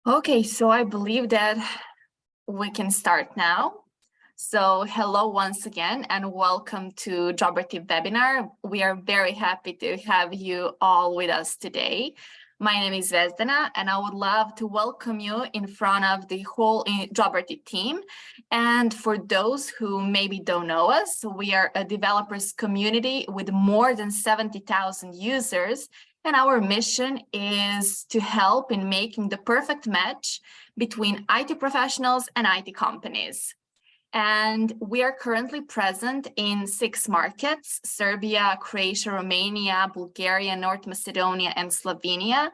Okay, so I believe that we can start now. So hello once again and welcome to Joberty Webinar. We are very happy to have you all with us today. My name is Vesdana and I would love to welcome you in front of the whole Joberty team. And for those who maybe don't know us, we are a developers community with more than 70,000 users. And our mission is to help in making the perfect match between IT professionals and IT companies. And we are currently present in 6 markets: Serbia, Croatia, Romania, Bulgaria, North Macedonia, and Slovenia.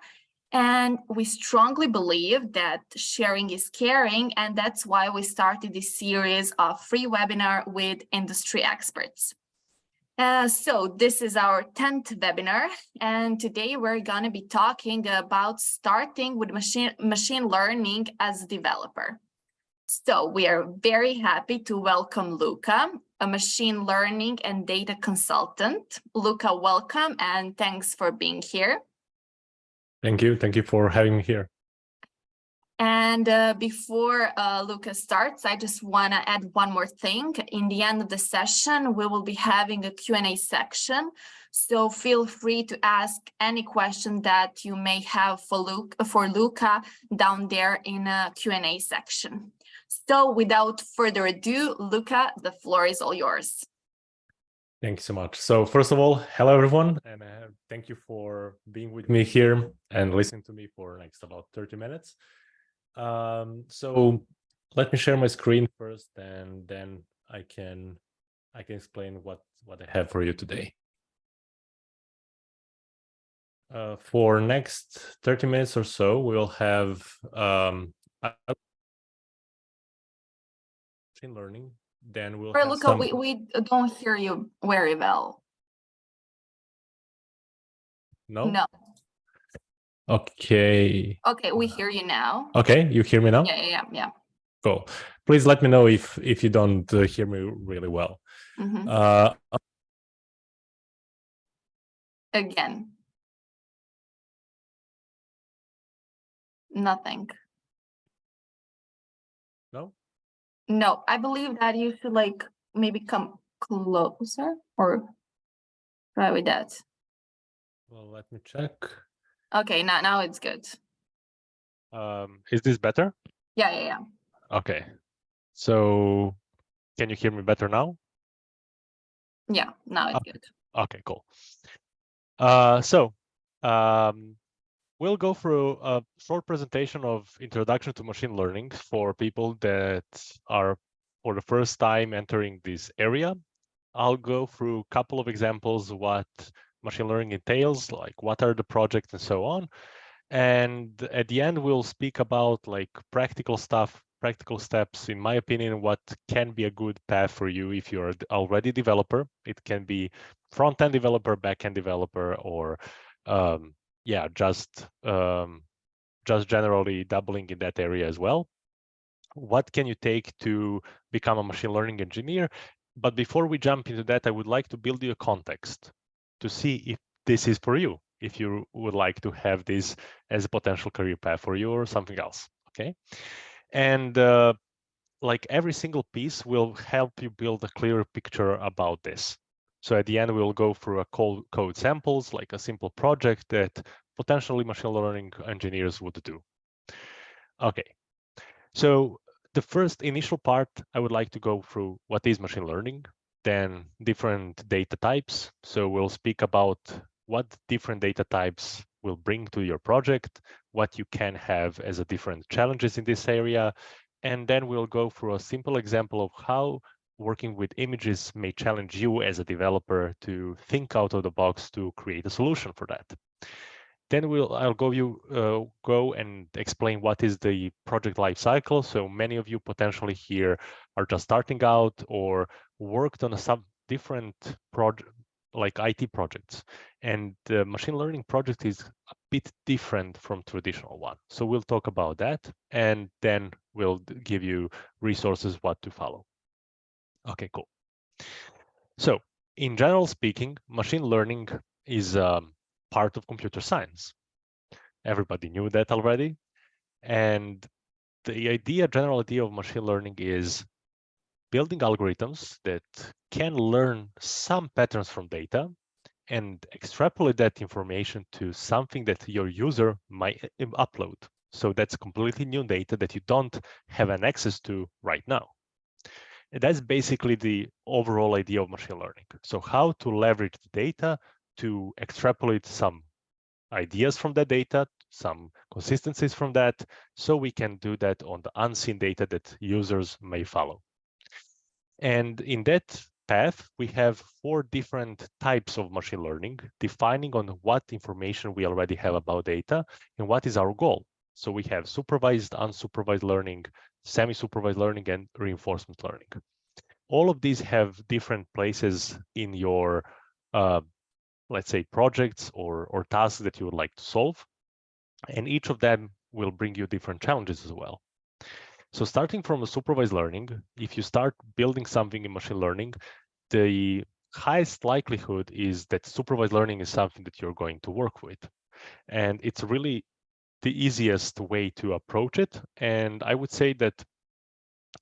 And we strongly believe that sharing is caring, and that's why we started this series of free webinar with industry experts. So this is our 10th webinar, and today we're going to be talking about starting with machine learning as a developer. So we are very happy to welcome Luca, a machine learning and data consultant. Luca, welcome and thanks for being here. Thank you. Thank you for having me here. And before Luca starts, I just want to add one more thing. In the end of the session, we will be having a Q&A section. So feel free to ask any question that you may have for Luca down there in a Q&A section. So without further ado, Luca, the floor is all yours. Thank you so much. So first of all, hello everyone, and thank you for being with me here and listening to me for next about 30 minutes. So let me share my screen first, and then I can explain what I have for you today. For next 30 minutes or so, we'll have machine learning. Then we'll have Luca, we don't hear you very well. No? No. Okay. Okay, we hear you now. Okay, you hear me now? Yeah. Cool. Please let me know if you don't hear me really well. Mm-hmm. Again. Nothing. No? No, I believe that you should maybe come closer or try with that. Well, let me check. Okay, now it's good. Is this better? Yeah. Okay. So can you hear me better now? Yeah, now it's good. Okay, cool. We'll go through a short presentation of introduction to machine learning for people that are for the first time entering this area. I'll go through a couple of examples what machine learning entails, like what are the projects and so on. And at the end, we'll speak about practical stuff, practical steps, in my opinion, what can be a good path for you if you're already a developer. It can be front-end developer, back-end developer, or just generally doubling in that area as well. What can you take to become a machine learning engineer? But before we jump into that, I would like to build you a context to see if this is for you, if you would like to have this as a potential career path for you or something else, okay? And like every single piece will help you build a clearer picture about this. So at the end, we'll go through a code samples, like a simple project that potentially machine learning engineers would do. Okay, so the first initial part, I would like to go through what is machine learning, then different data types. So we'll speak about what different data types will bring to your project, what you can have as a different challenges in this area, and then we'll go through a simple example of how working with images may challenge you as a developer to think out of the box to create a solution for that. Then I'll go and explain what is the project life cycle. So many of you potentially here are just starting out or worked on some different project, like IT projects. And the machine learning project is a bit different from traditional one. So we'll talk about that, and then we'll give you resources what to follow. Okay, cool. So in general speaking, machine learning is part of computer science. Everybody knew that already. And the general idea of machine learning is building algorithms that can learn some patterns from data and extrapolate that information to something that your user might upload. So that's completely new data that you don't have an access to right now. And that's basically the overall idea of machine learning. So how to leverage the data to extrapolate some ideas from that data, some consistencies from that, so we can do that on the unseen data that users may follow. And in that path, we have 4 different types of machine learning, defining on what information we already have about data and what is our goal. So we have supervised, unsupervised learning, semi-supervised learning, and reinforcement learning. All of these have different places in your, let's say, projects or tasks that you would like to solve. And each of them will bring you different challenges as well. So starting from a supervised learning, if you start building something in machine learning, the highest likelihood is that supervised learning is something that you're going to work with. And it's really the easiest way to approach it. And I would say that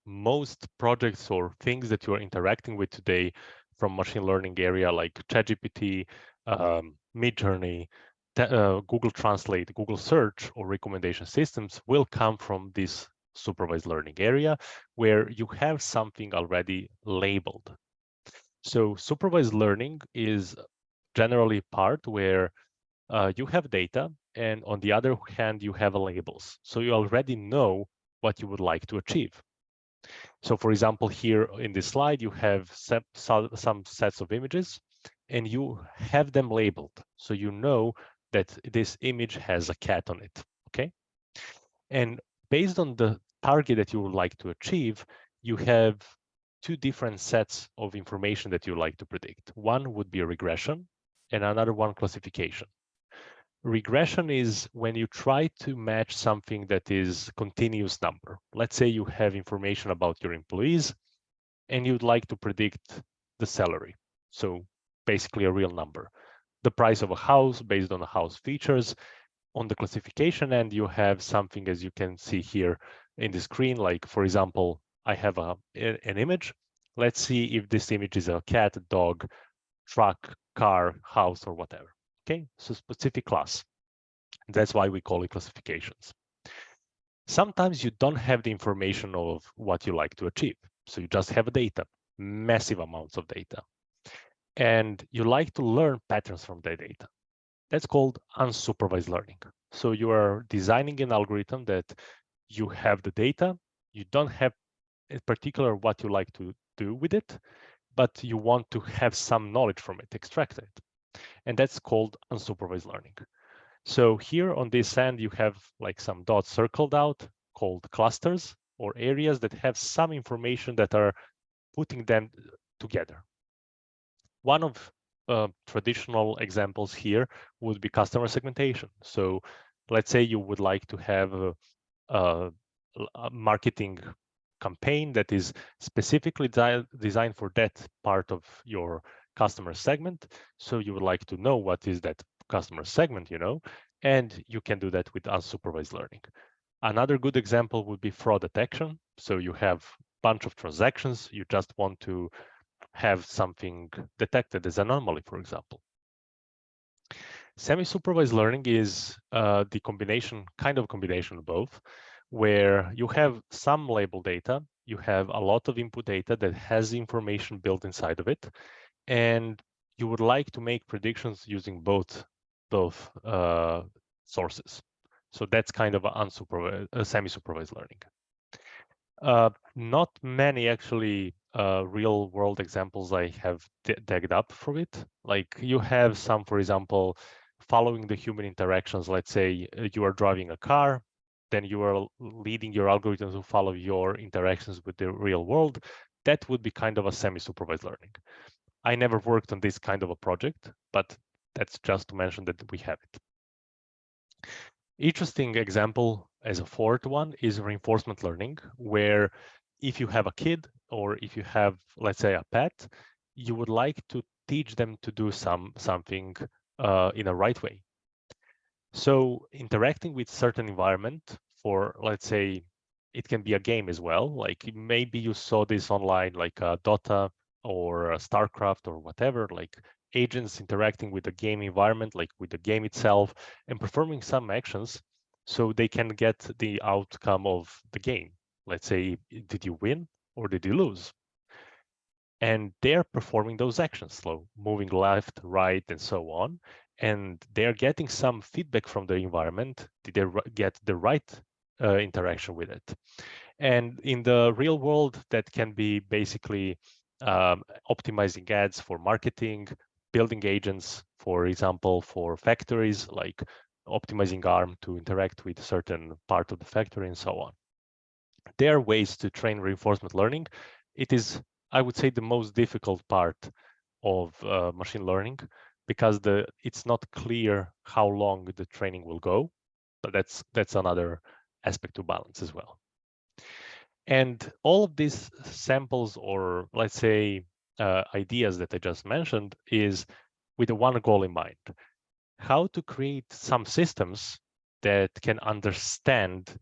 most projects or things that you're interacting with today from machine learning area like ChatGPT, Midjourney, Google Translate, Google Search, or recommendation systems will come from this supervised learning area where you have something already labeled. So supervised learning is generally part where you have data, and on the other hand, you have labels. So you already know what you would like to achieve. So for example, here in this slide, you have some sets of images, and you have them labeled. So you know that this image has a cat on it, okay? And based on the target that you would like to achieve, you have 2 different sets of information that you like to predict. One would be a regression, and another one classification. Regression is when you try to match something that is continuous number. Let's say you have information about your employees and you'd like to predict the salary. So basically a real number. The price of a house based on the house features. On the classification end, you have something as you can see here in the screen, like for example, I have an image. Let's see if this image is a cat, dog, truck, car, house, or whatever. Okay, so specific class. That's why we call it classifications. Sometimes you don't have the information of what you like to achieve. So you just have data, massive amounts of data. And you like to learn patterns from that data. That's called unsupervised learning. So you are designing an algorithm that you have the data, you don't have in particular what you like to do with it, but you want to have some knowledge from it, extract it. And that's called unsupervised learning. So here on this end, you have like some dots circled out called clusters or areas that have some information that are putting them together. One of traditional examples here would be customer segmentation. So let's say you would like to have a marketing campaign that is specifically designed for that part of your customer segment. So you would like to know what is that customer segment, and you can do that with unsupervised learning. Another good example would be fraud detection. So you have a bunch of transactions. You just want to have something detected as an anomaly, for example. Semi-supervised learning is the kind of combination of both, where you have some label data, you have a lot of input data that has information built inside of it, and you would like to make predictions using both sources. So that's kind of a semi-supervised learning. Not many actually real world examples I have dug up for it. Like you have some, for example, following the human interactions. Let's say you are driving a car, then you are leading your algorithms to follow your interactions with the real world. That would be kind of a semi-supervised learning. I never worked on this kind of a project, but that's just to mention that we have it. Interesting example as a fourth one is reinforcement learning, where if you have a kid or if you have, let's say, a pet, you would like to teach them to do something in a right way. So interacting with certain environment for, let's say, it can be a game as well. Like maybe you saw this online, like Dota or StarCraft or whatever, like agents interacting with the game environment, like with the game itself, and performing some actions so they can get the outcome of the game. Let's say, did you win or did you lose? And they're performing those actions, so moving left, right, and so on. And they're getting some feedback from the environment. Did they get the right interaction with it? And in the real world, that can be basically optimizing ads for marketing, building agents, for example, for factories, like optimizing ARM to interact with a certain part of the factory and so on. There are ways to train reinforcement learning. It is, I would say, the most difficult part of machine learning because it's not clear how long the training will go, but that's another aspect to balance as well. And all of these samples, or let's say ideas that I just mentioned, is with one goal in mind: how to create some systems that can understand.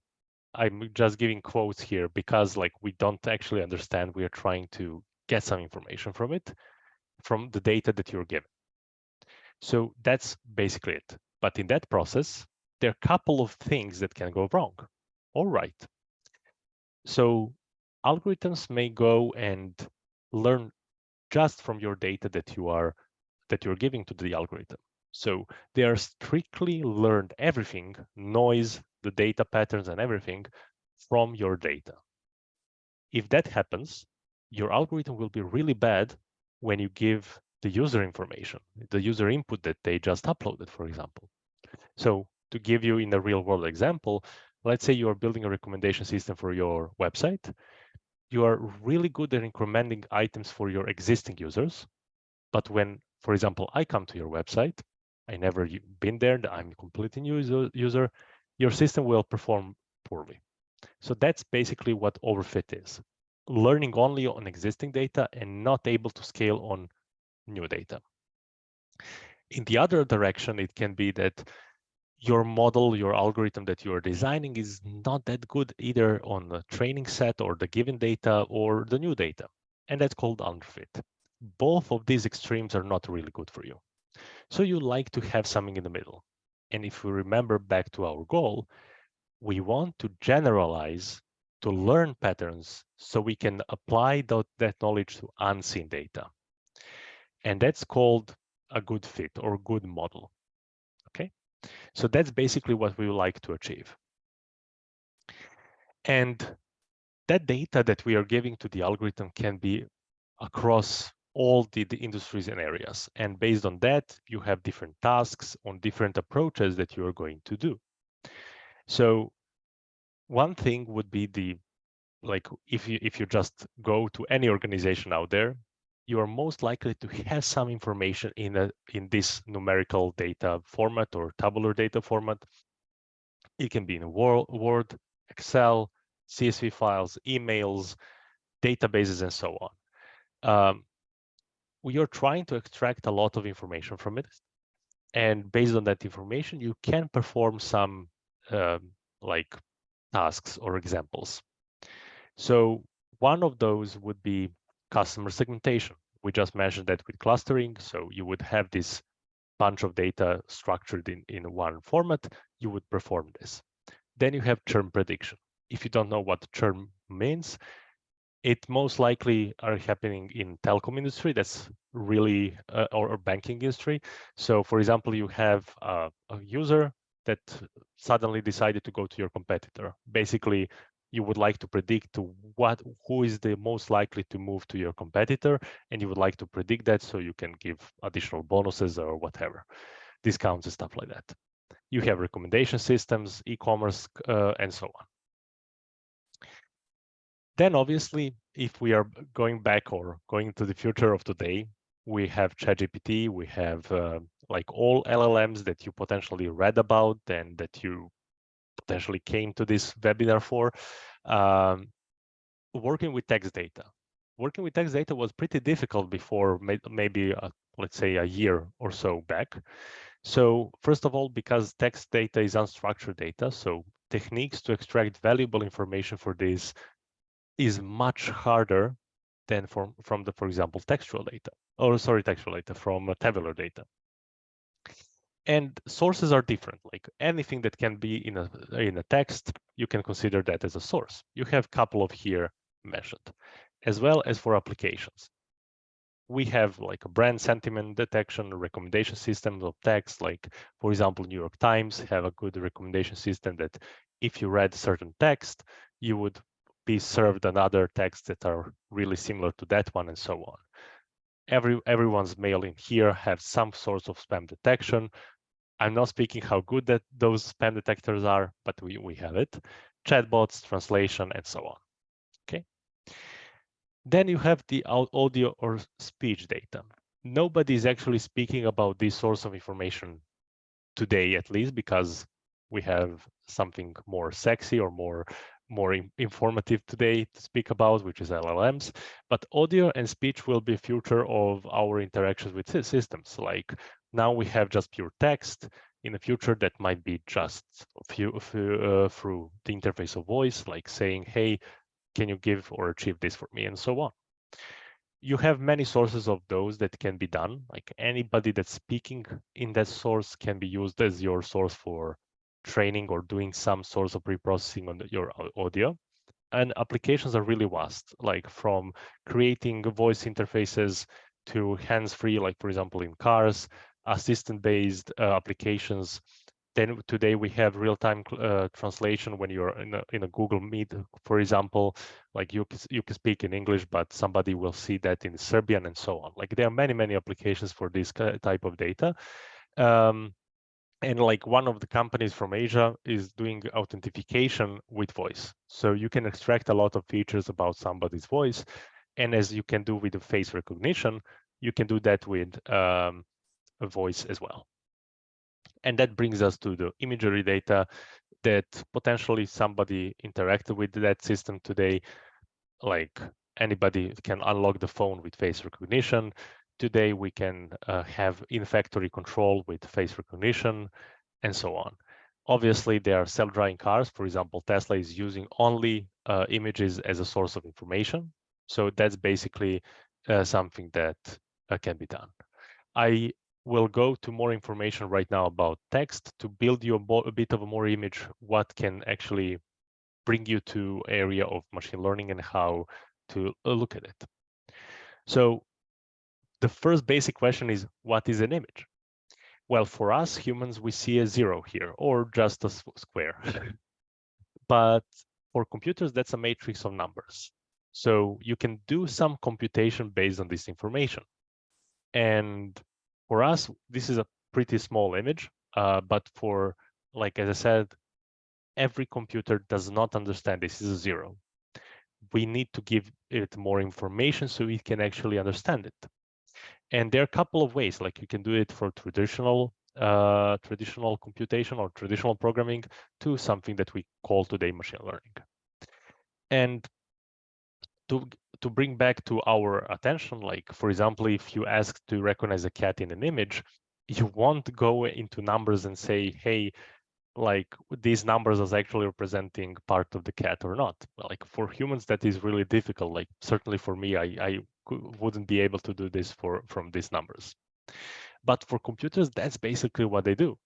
I'm just giving quotes here because like we don't actually understand. We are trying to get some information from it, from the data that you're given. So that's basically it. But in that process, there are a couple of things that can go wrong. All right. So algorithms may go and learn just from your data that you're giving to the algorithm. So they are strictly learned everything, noise, the data patterns and everything from your data. If that happens, your algorithm will be really bad when you give the user information, the user input that they just uploaded, for example. So to give you in a real world example, let's say you are building a recommendation system for your website. You are really good at recommending items for your existing users. But when, for example, I come to your website, I never been there, I'm a completely new user, your system will perform poorly. So that's basically what overfit is. Learning only on existing data and not able to scale on new data. In the other direction, it can be that your model, your algorithm that you are designing is not that good either on the training set or the given data or the new data. And that's called underfit. Both of these extremes are not really good for you. So you like to have something in the middle. And if we remember back to our goal, we want to generalize, to learn patterns so we can apply that knowledge to unseen data. And that's called a good fit or good model. Okay. So that's basically what we would like to achieve. And that data that we are giving to the algorithm can be across all the industries and areas. And based on that, you have different tasks on different approaches that you are going to do. So one thing would be like if you just go to any organization out there, you are most likely to have some information in this numerical data format or tabular data format. It can be in Word, Excel, CSV files, emails, databases, and so on. We are trying to extract a lot of information from it. And based on that information, you can perform some like tasks or examples. So one of those would be customer segmentation. We just mentioned that with clustering. So you would have this bunch of data structured in one format. You would perform this. Then you have churn prediction. If you don't know what churn means, it most likely are happening in telecom industry. That's really or banking industry. So for example, you have a user that suddenly decided to go to your competitor. Basically, you would like to predict who is the most likely to move to your competitor, and you would like to predict that so you can give additional bonuses or whatever, discounts and stuff like that. You have recommendation systems, e-commerce, and so on. Then obviously, if we are going back or going to the future of today, we have ChatGPT, we have like all LLMs that you potentially read about and that you potentially came to this webinar for. Working with text data. Working with text data was pretty difficult before maybe, let's say, a year or so back. So first of all, because text data is unstructured data, so techniques to extract valuable information for this is much harder than from for example, textual data, from tabular data. And sources are different. Like anything that can be in a text, you can consider that as a source. You have a couple of here mentioned, as well as for applications. We have like a brand sentiment detection, recommendation systems of text. Like, for example, New York Times have a good recommendation system that if you read certain text, you would be served another texts that are really similar to that one, and so on. Everyone's mail in here have some sort of spam detection. I'm not speaking how good that those spam detectors are, but we have it. Chatbots, translation, and so on. Okay. Then you have the audio or speech data. Nobody is actually speaking about this source of information today, at least, because we have something more sexy or more informative today to speak about, which is LLMs. But audio and speech will be future of our interactions with systems. Like now we have just pure text. In the future, that might be just through the interface of voice, like saying, hey, can you give or achieve this for me, and so on. You have many sources of those that can be done. Like anybody that's speaking in that source can be used as your source for training or doing some source of reprocessing on your audio. And applications are really vast, like from creating voice interfaces to hands-free, like for example in cars, assistant-based applications. Then today we have real-time translation when you're in a Google Meet, for example. Like you can speak in English, but somebody will see that in Serbian, and so on. Like there are many applications for this type of data. And like one of the companies from Asia is doing authentication with voice. So you can extract a lot of features about somebody's voice. And as you can do with the face recognition, you can do that with a voice as well. And that brings us to the imagery data that potentially somebody interacted with that system today. Like anybody can unlock the phone with face recognition. Today we can have in-factory control with face recognition, and so on. Obviously, there are self-driving cars. For example, Tesla is using only images as a source of information. So that's basically something that can be done. I will go to more information right now about text to build you a bit of a more image, what can actually bring you to area of machine learning and how to look at it. So the first basic question is, what is an image? Well, for us humans, we see a zero here, or just a square. But for computers, that's a matrix of numbers. So you can do some computation based on this information. And for us, this is a pretty small image, but for, like, as I said, every computer does not understand this is a zero. We need to give it more information so it can actually understand it. And there are a couple of ways, like you can do it for traditional computation or traditional programming to something that we call today machine learning. And to bring back to our attention, like for example, if you ask to recognize a cat in an image, you won't go into numbers and say, hey, like these numbers is actually representing part of the cat or not. Like for humans, that is really difficult. Like certainly for me, I wouldn't be able to do this from these numbers. But for computers, that's basically what they do.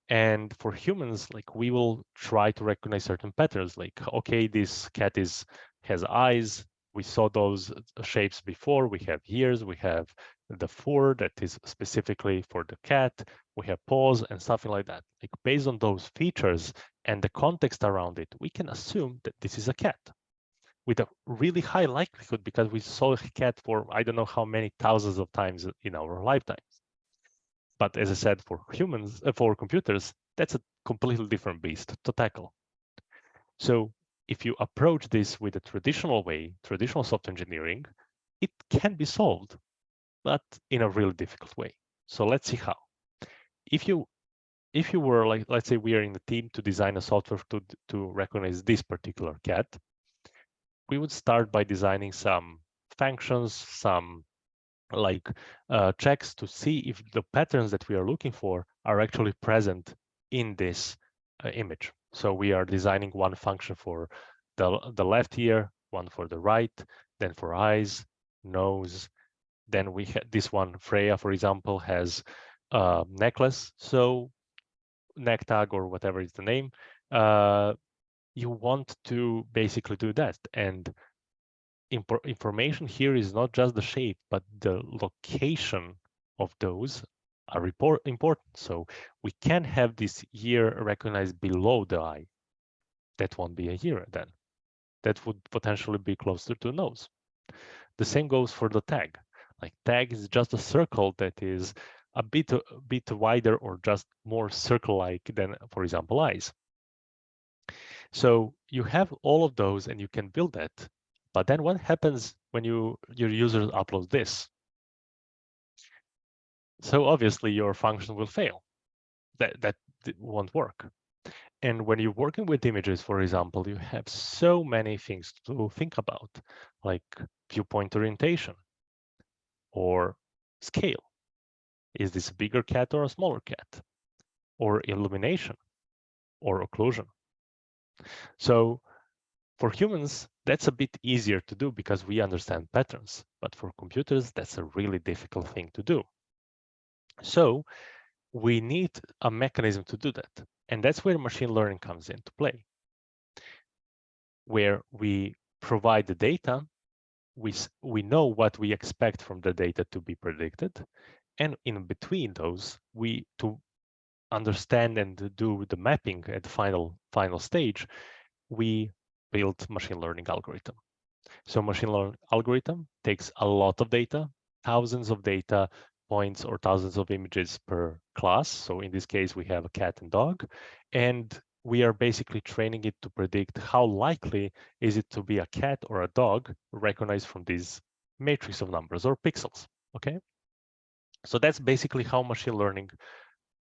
And for humans, like we will try to recognize certain patterns. Like, okay, this cat has eyes. We saw those shapes before. We have ears. We have the fur that is specifically for the cat. We have paws and something like that. Like based on those features and the context around it, we can assume that this is a cat with a really high likelihood because we saw a cat for I don't know how many thousands of times in our lifetimes. But as I said, for humans, for computers, that's a completely different beast to tackle. So if you approach this with a traditional way, traditional software engineering, it can be solved, but in a really difficult way. So let's see how. If you were like, let's say we are in the team to design a software to recognize this particular cat, we would start by designing some functions, some like checks to see if the patterns that we are looking for are actually present in this image. So we are designing one function for the left ear, one for the right, then for eyes, nose. Then we have this one, Freya, for example, has a necklace. So neck tag or whatever is the name. You want to basically do that. And information here is not just the shape, but the location of those are important. So we can have this ear recognized below the eye. That won't be a ear then. That would potentially be closer to the nose. The same goes for the tag. Like tag is just a circle that is a bit wider or just more circle-like than, for example, eyes. So you have all of those and you can build that. But then what happens when your user uploads this? So obviously your function will fail. That won't work. And when you're working with images, for example, you have so many things to think about, like viewpoint orientation or scale. Is this a bigger cat or a smaller cat? Or illumination or occlusion? So for humans, that's a bit easier to do because we understand patterns. But for computers, that's a really difficult thing to do. So we need a mechanism to do that. And that's where machine learning comes into play, where we provide the data, we know what we expect from the data to be predicted, and in between those, to understand and do the mapping at the final stage, we build machine learning algorithm. So machine learning algorithm takes a lot of data, thousands of data points or thousands of images per class. So in this case, we have a cat and dog, and we are basically training it to predict how likely is it to be a cat or a dog recognized from this matrix of numbers or pixels, okay? So that's basically how machine learning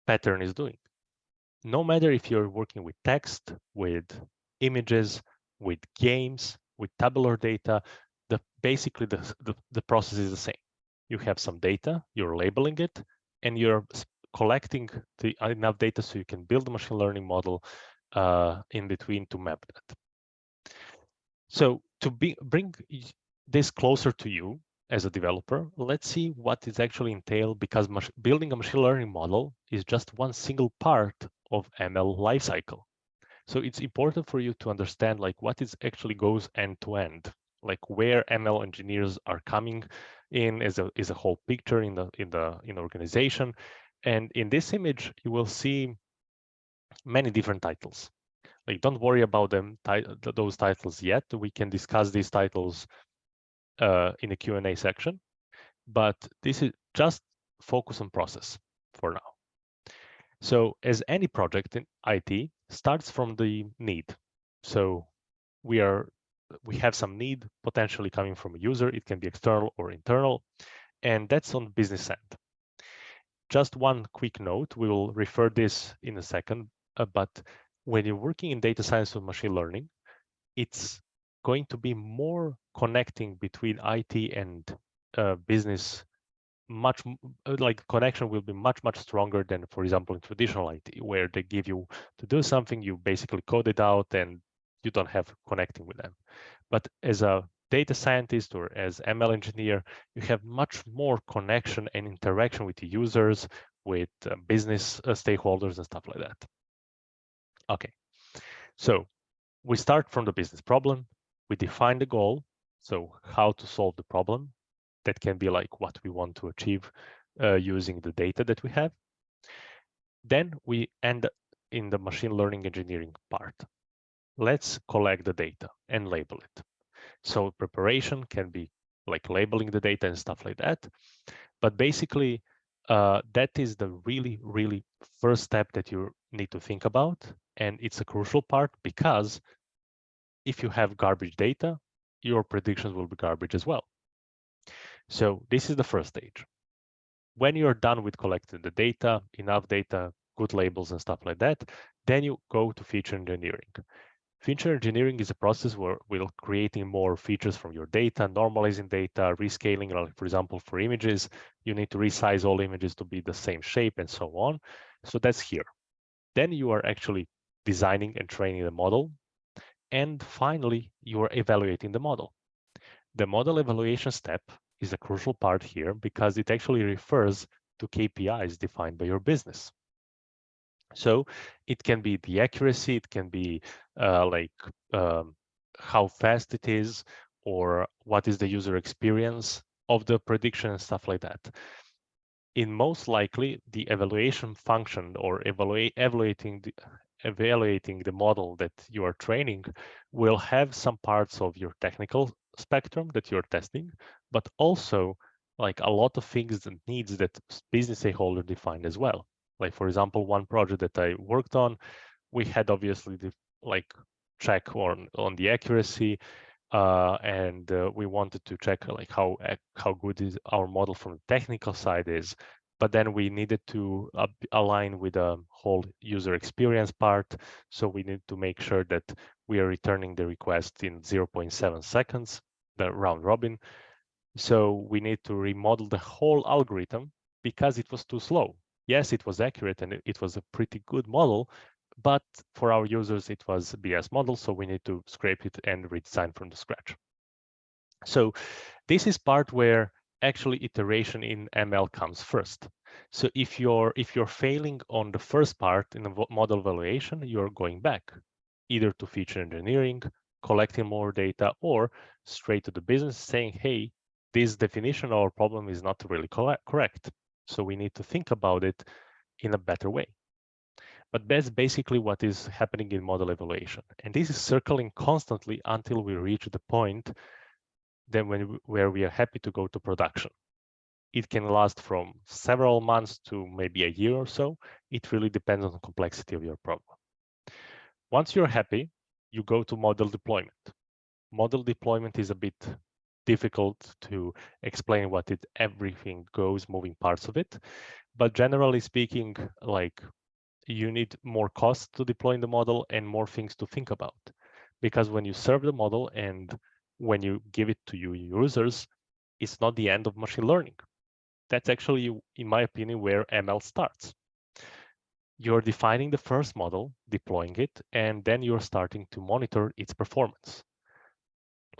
pattern is doing. No matter if you're working with text, with images, with games, with tabular data, basically the process is the same. You have some data, you're labeling it, and you're collecting enough data so you can build a machine learning model in between to map that. So to bring this closer to you as a developer, let's see what is actually entailed, because building a machine learning model is just one single part of ML lifecycle. So it's important for you to understand like what is actually goes end to end, like where ML engineers are coming in as a whole picture in the organization. And in this image, you will see many different titles. Like, don't worry about those titles yet. We can discuss these titles in the Q&A section, but this is just focus on process for now. So as any project in IT starts from the need. So we have some need potentially coming from a user. It can be external or internal, and that's on business end. Just one quick note, we will refer this in a second, but when you're working in data science or machine learning, it's going to be more connecting between IT and business. Like connection will be much stronger than, for example, in traditional IT, where they give you to do something, you basically code it out and you don't have connecting with them. But as a data scientist or as ML engineer, you have much more connection and interaction with the users, with business stakeholders and stuff like that. Okay, so we start from the business problem, we define the goal, so how to solve the problem. That can be like what we want to achieve using the data that we have. Then we end in the machine learning engineering part. Let's collect the data and label it. So preparation can be like labeling the data and stuff like that. But basically, that is the really first step that you need to think about. And it's a crucial part, because if you have garbage data, your predictions will be garbage as well. So this is the first stage. When you're done with collecting the data, enough data, good labels and stuff like that, then you go to feature engineering. Feature engineering is a process where we're creating more features from your data, normalizing data, rescaling. Like for example, for images, you need to resize all images to be the same shape and so on. So that's here. Then you are actually designing and training the model, and finally, you are evaluating the model. The model evaluation step is a crucial part here because it actually refers to KPIs defined by your business. So it can be the accuracy, it can be how fast it is, or what is the user experience of the prediction and stuff like that. In most likely, the evaluation function or evaluating the model that you are training will have some parts of your technical spectrum that you're testing, but also like a lot of things and needs that business stakeholder defined as well. Like for example, one project that I worked on, we had obviously the check on the accuracy, and we wanted to check like how good is our model from the technical side is, but then we needed to align with the whole user experience part. So we need to make sure that we are returning the request in 0.7 seconds, the round robin. So we need to remodel the whole algorithm because it was too slow. Yes, it was accurate and it was a pretty good model, but for our users, it was a BS model. So we need to scrape it and redesign from the scratch. So this is part where actually iteration in ML comes first. So if you're failing on the first part in the model evaluation, you're going back either to feature engineering, collecting more data, or straight to the business saying, hey, this definition of our problem is not really correct. So we need to think about it in a better way. But that's basically what is happening in model evaluation. And this is circling constantly until we reach the point then where we are happy to go to production. It can last from several months to maybe a year or so. It really depends on the complexity of your problem. Once you're happy, you go to model deployment. Model deployment is a bit difficult to explain what everything goes, moving parts of it. But generally speaking, like you need more cost to deploy the model and more things to think about. Because when you serve the model and when you give it to your users, it's not the end of machine learning. That's actually, in my opinion, where ML starts. You're defining the first model, deploying it, and then you're starting to monitor its performance.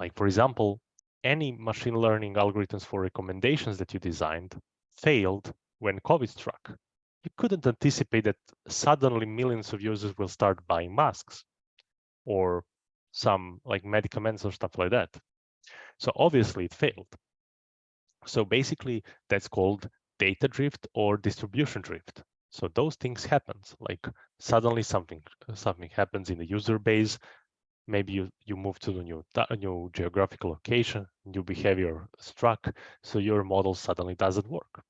Like, for example, any machine learning algorithms for recommendations that you designed failed when COVID struck. You couldn't anticipate that suddenly millions of users will start buying masks or some like medicaments or stuff like that. So obviously it failed. So basically that's called data drift or distribution drift. So those things happen, like suddenly something happens in the user base. Maybe you move to the new geographical location, new behavior struck, so your model suddenly doesn't work.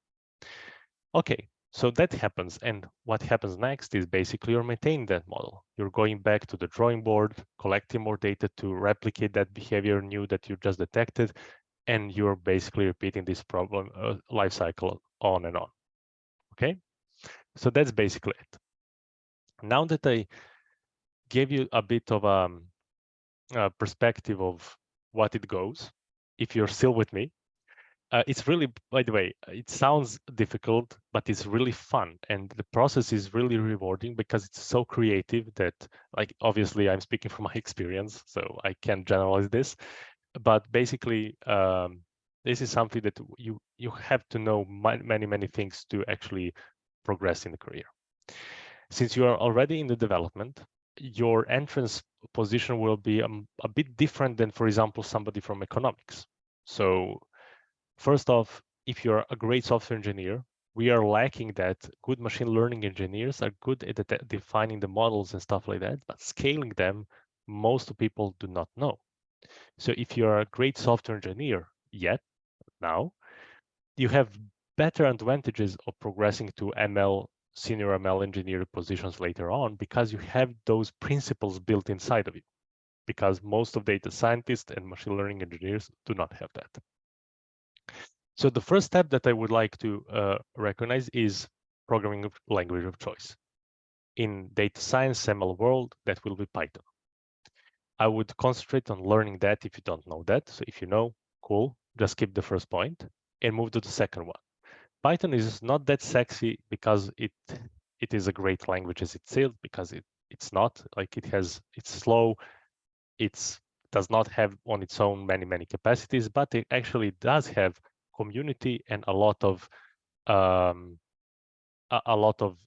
Okay, so that happens, and what happens next is basically you're maintaining that model. You're going back to the drawing board, collecting more data to replicate that behavior new that you just detected, and you're basically repeating this problem life cycle on and on. Okay, so that's basically it. Now that I gave you a bit of a perspective of what it goes, if you're still with me, it's really, by the way, it sounds difficult, but it's really fun. And the process is really rewarding because it's so creative that, like, obviously I'm speaking from my experience, so I can't generalize this. But basically, this is something that you have to know many things to actually progress in the career. Since you are already in the development, your entrance position will be a bit different than, for example, somebody from economics. So first off, if you're a great software engineer, we are lacking that. Good machine learning engineers are good at defining the models and stuff like that, but scaling them, most people do not know. So if you're a great software engineer now, you have better advantages of progressing to senior ML engineer positions later on because you have those principles built inside of you, because most of data scientists and machine learning engineers do not have that. So the first step that I would like to recognize is programming language of choice. In data science ML world, that will be Python. I would concentrate on learning that if you don't know that. So if you know, cool, just skip the first point and move to the second one. Python is not that sexy because it is a great language as itself, because it's not like it's slow. It does not have on its own many capacities, but it actually does have community and a lot of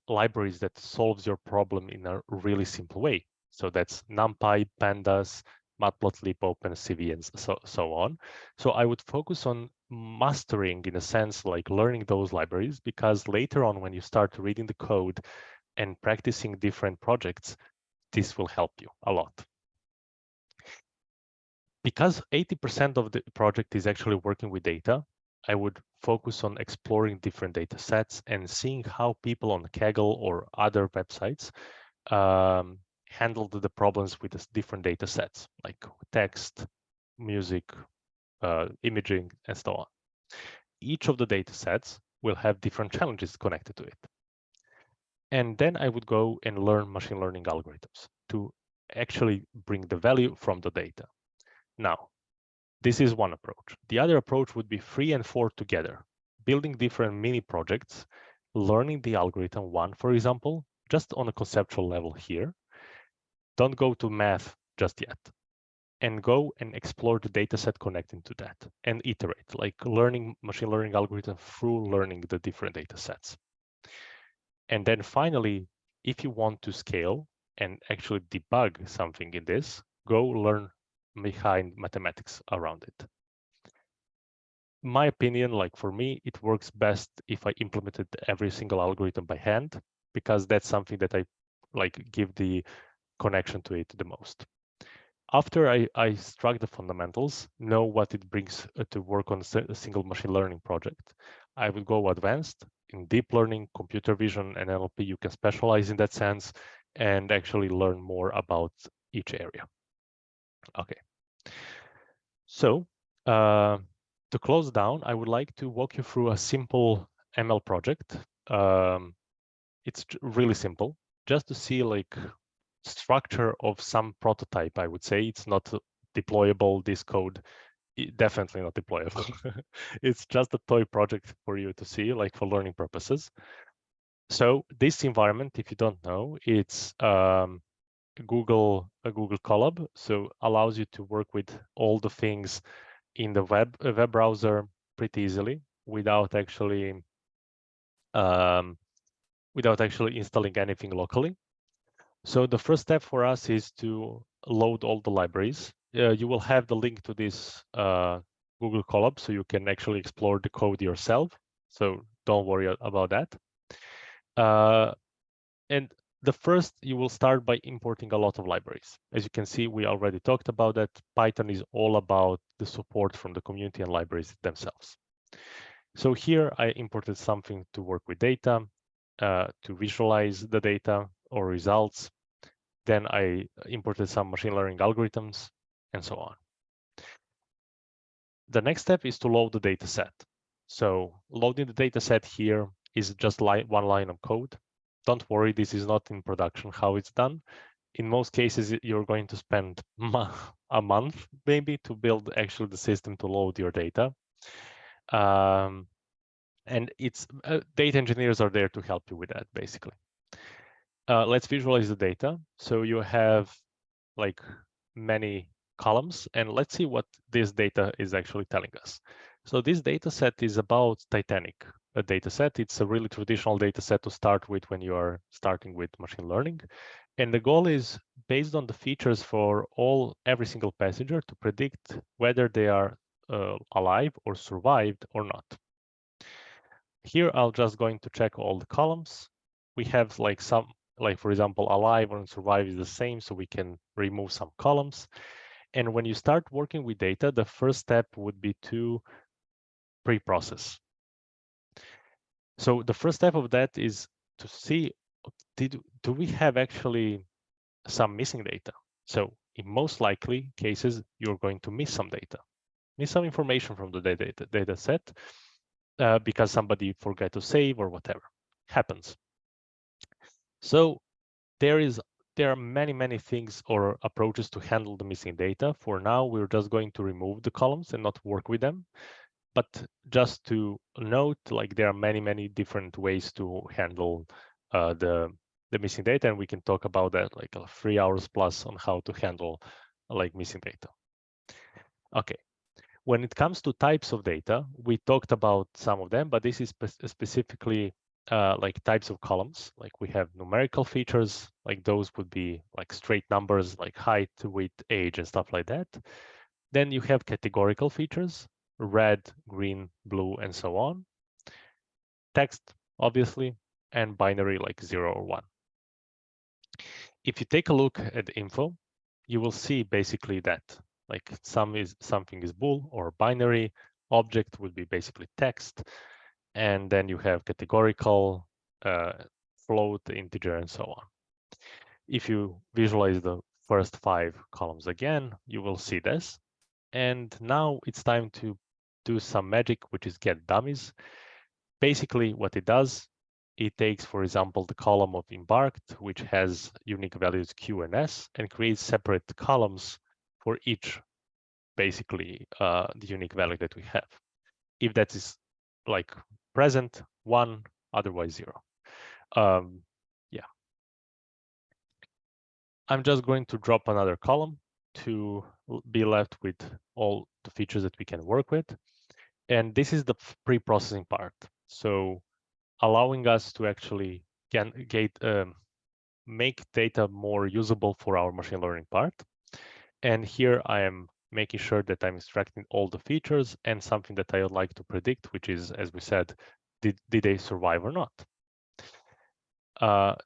libraries that solves your problem in a really simple way. So that's NumPy, Pandas, Matplotlib, OpenCV, and so on. So I would focus on mastering, in a sense, like learning those libraries, because later on, when you start reading the code and practicing different projects, this will help you a lot. Because 80% of the project is actually working with data, I would focus on exploring different data sets and seeing how people on Kaggle or other websites handled the problems with the different data sets, like text, music, imaging, and so on. Each of the data sets will have different challenges connected to it. And then I would go and learn machine learning algorithms to actually bring the value from the data. Now, this is one approach. The other approach would be 3 and 4 together, building different mini projects, learning the algorithm one, for example, just on a conceptual level here. Don't go to math just yet, and go and explore the data set connecting to that and iterate, like learning machine learning algorithm through learning the different data sets. And then finally, if you want to scale and actually debug something in this, go learn behind mathematics around it. My opinion, like for me, it works best if I implemented every single algorithm by hand, because that's something that I like give the connection to it the most. After I struck the fundamentals, know what it brings to work on a single machine learning project, I would go advanced in deep learning, computer vision, and NLP. You can specialize in that sense and actually learn more about each area. Okay. So to close down, I would like to walk you through a simple ML project. It's really simple, just to see like structure of some prototype. I would say it's not deployable, this code, definitely not deployable. It's just a toy project for you to see, like for learning purposes. So this environment, if you don't know, it's a Google Colab, so allows you to work with all the things in the web browser pretty easily without actually installing anything locally. So the first step for us is to load all the libraries. You will have the link to this Google Colab, so you can actually explore the code yourself. So don't worry about that. And the first, you will start by importing a lot of libraries. As you can see, we already talked about that. Python is all about the support from the community and libraries themselves. So here I imported something to work with data, to visualize the data or results. Then I imported some machine learning algorithms and so on. The next step is to load the data set. So loading the data set here is just one line of code. Don't worry, this is not in production how it's done. In most cases, you're going to spend a month maybe to build actually the system to load your data. And it's data engineers are there to help you with that, basically. Let's visualize the data. So you have like many columns, and let's see what this data is actually telling us. So this data set is about Titanic, a data set. It's a really traditional data set to start with when you are starting with machine learning. And the goal is based on the features for every single passenger to predict whether they are alive or survived or not. Here, I'll just going to check all the columns. We have like for example, alive and survive is the same, so we can remove some columns. And when you start working with data, the first step would be to pre-process. So the first step of that is to see, do we have actually some missing data? So in most likely cases, you're going to miss some data, miss some information from the data set because somebody forgot to save or whatever. Happens. So there are many things or approaches to handle the missing data. For now, we're just going to remove the columns and not work with them. But just to note, like there are many different ways to handle the the missing data, and we can talk about that like 3 hours plus on how to handle like missing data. Okay. When it comes to types of data, we talked about some of them, but this is specifically like types of columns. Like we have numerical features, like those would be like straight numbers, like height, weight, age, and stuff like that. Then you have categorical features, red, green, blue, and so on. Text, obviously, and binary like 0 or 1. If you take a look at the info, you will see basically that like something is bool or binary, object would be basically text, and then you have categorical, float, integer, and so on. If you visualize the first 5 columns again, you will see this. And now it's time to do some magic, which is get dummies. Basically, what it does, it takes, for example, the column of embarked, which has unique values Q and S, and creates separate columns for each, basically, the unique value that we have. If that is like present, 1, otherwise 0. Yeah. I'm just going to drop another column to be left with all the features that we can work with. And this is the pre-processing part. So allowing us to actually make data more usable for our machine learning part. And here I am making sure that I'm extracting all the features and something that I would like to predict, which is, as we said, did they survive or not?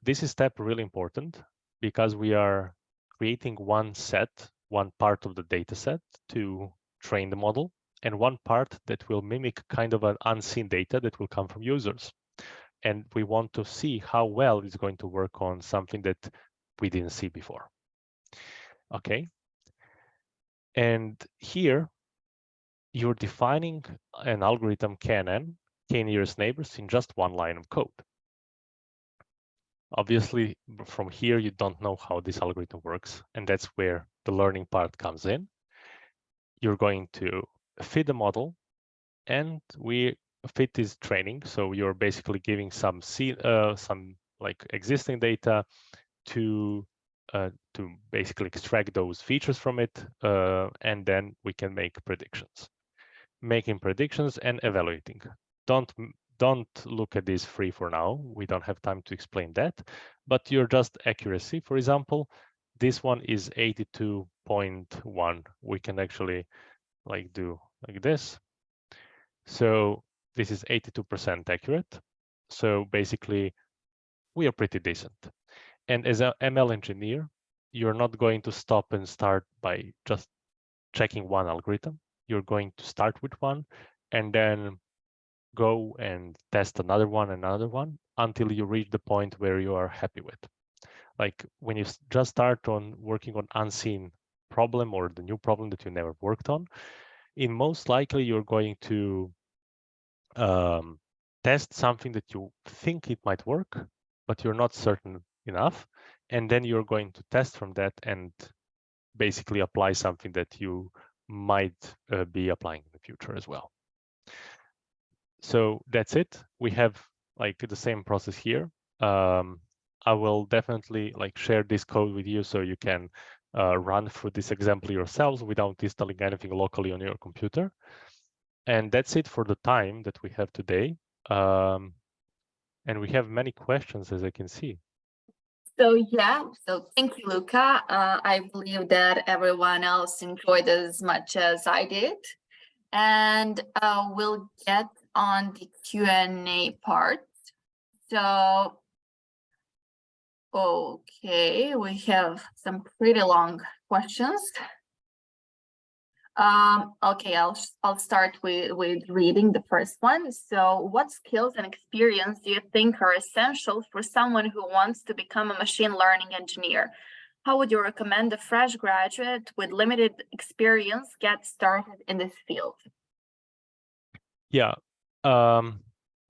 This is step really important because we are creating one part of the data set to train the model, and one part that will mimic kind of an unseen data that will come from users. And we want to see how well it's going to work on something that we didn't see before. Okay. And here you're defining an algorithm KNN, k nearest neighbors, in just one line of code. Obviously, from here, you don't know how this algorithm works, and that's where the learning part comes in. You're going to feed the model, and we fit this training. So you're basically giving some like existing data to basically extract those features from it, and then we can make predictions. Making predictions and evaluating. Don't look at these 3 for now. We don't have time to explain that, but you're just accuracy. For example, this one is 82.1. We can actually like do like this. So this is 82% accurate. So basically, we are pretty decent. And as an ML engineer, you're not going to stop and start by just checking one algorithm. You're going to start with one and then go and test another one until you reach the point where you are happy with. Like when you just start on working on unseen problem or the new problem that you never worked on, in most likely you're going to test something that you think it might work, but you're not certain enough. And then you're going to test from that and basically apply something that you might be applying in the future as well. So that's it. We have like the same process here. I will definitely like share this code with you so you can run through this example yourselves without installing anything locally on your computer. And that's it for the time that we have today. And we have many questions, as I can see. So yeah, so thank you, Luca. I believe that everyone else enjoyed as much as I did. And we'll get on the Q&A part. So, okay, we have some pretty long questions. Okay, I'll start with reading the first one. So what skills and experience do you think are essential for someone who wants to become a machine learning engineer? How would you recommend a fresh graduate with limited experience get started in this field? Yeah,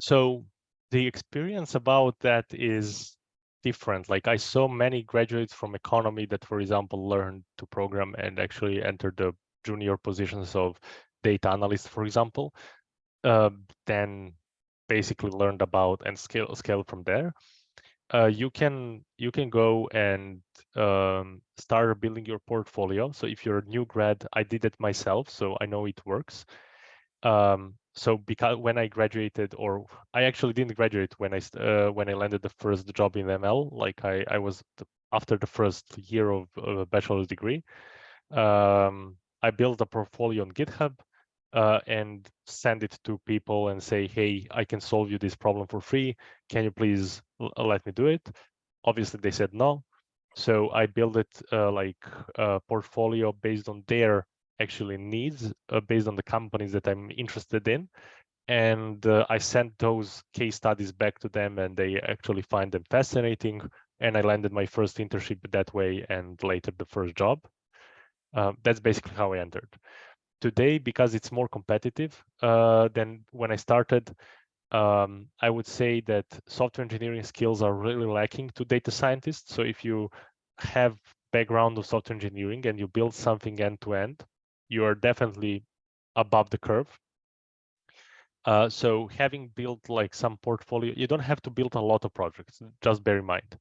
so the experience about that is different. Like I saw many graduates from economy that, for example, learned to program and actually entered the junior positions of data analyst, for example, then basically learned about and scale from there. you can go and start building your portfolio. So if you're a new grad, I did it myself, so I know it works. So because when I graduated, or I actually didn't graduate when I landed the first job in ML, like I was after the first year of a bachelor's degree, I built a portfolio on GitHub and send it to people and say, hey, I can solve you this problem for free. Can you please let me do it? Obviously, they said no. So I built it like a portfolio based on their actually needs, based on the companies that I'm interested in. And I sent those case studies back to them, and they actually find them fascinating. And I landed my first internship that way, and later the first job. That's basically how I entered. Today, because it's more competitive than when I started, I would say that software engineering skills are really lacking to data scientists. So if you have background of software engineering and you build something end to end, you are definitely above the curve. So having built like some portfolio, you don't have to build a lot of projects, just bear in mind.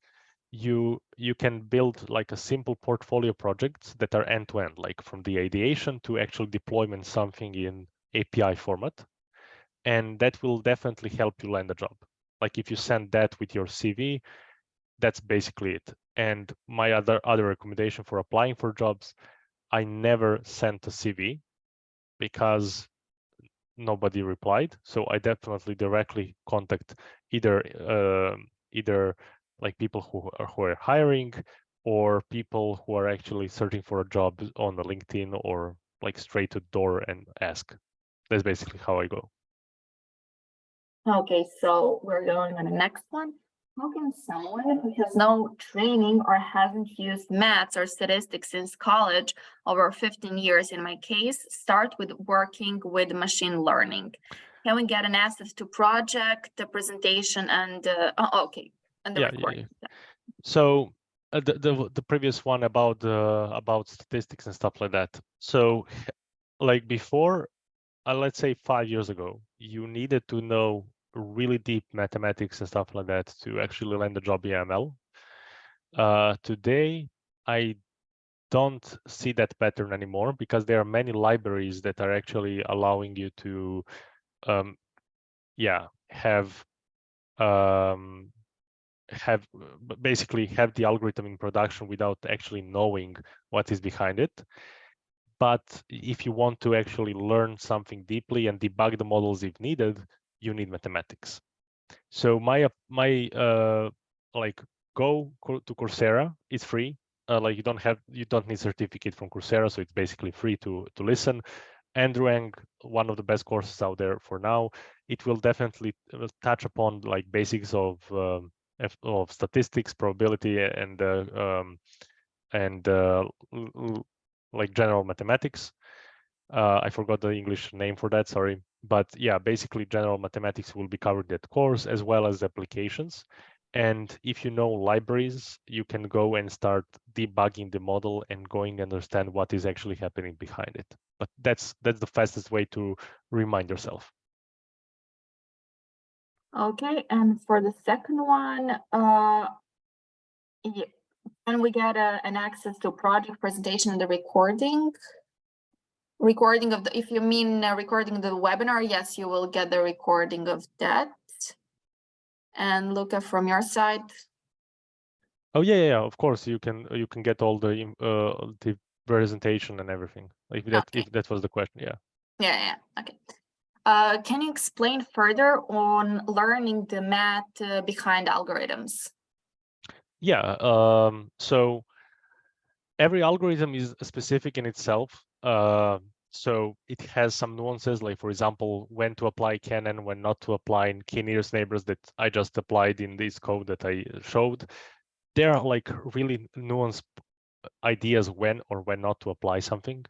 You can build like a simple portfolio projects that are end to end, like from the ideation to actual deployment, something in API format. And that will definitely help you land a job. Like if you send that with your CV, that's basically it. And my other recommendation for applying for jobs, I never sent a CV because nobody replied. So I definitely directly contact either like people who are hiring, or people who are actually searching for a job on the LinkedIn, or like straight to the door and ask. That's basically how I go. Okay, so we're going on the next one. How can someone who has no training or hasn't used maths or statistics since college, over 15 years in my case, start with working with machine learning? Can we get an access to project, the presentation, and okay, and the recording? Yeah. So the previous one about statistics and stuff like that. So like before, let's say 5 years ago, you needed to know really deep mathematics and stuff like that to actually land a job in ML. Today, I don't see that pattern anymore, because there are many libraries that are actually allowing you to basically have the algorithm in production without actually knowing what is behind it. But if you want to actually learn something deeply and debug the models if needed, you need mathematics. So my like go to Coursera. It's free. Like you don't need certificate from Coursera, so it's basically free to listen. Andrew Ng, one of the best courses out there for now. It will definitely touch upon like basics of statistics, probability, and like general mathematics. I forgot the English name for that, sorry. But yeah, basically general mathematics will be covered in that course, as well as applications. And if you know libraries, you can go and start debugging the model and going and understand what is actually happening behind it. But that's the fastest way to remind yourself. Okay, and for the second one, yeah, can we get an access to project presentation and the recording? Recording of the, if you mean recording the webinar, yes, you will get the recording of that. And Luca, from your side. Oh yeah, of course you can get all the presentation and everything. If that was the question, yeah. Yeah, okay. Can you explain further on learning the math behind algorithms? Yeah, so every algorithm is specific in itself. So it has some nuances, like for example, when to apply Canon, when not to apply in key nearest neighbors that I just applied in this code that I showed. There are like really nuanced ideas when or when not to apply something.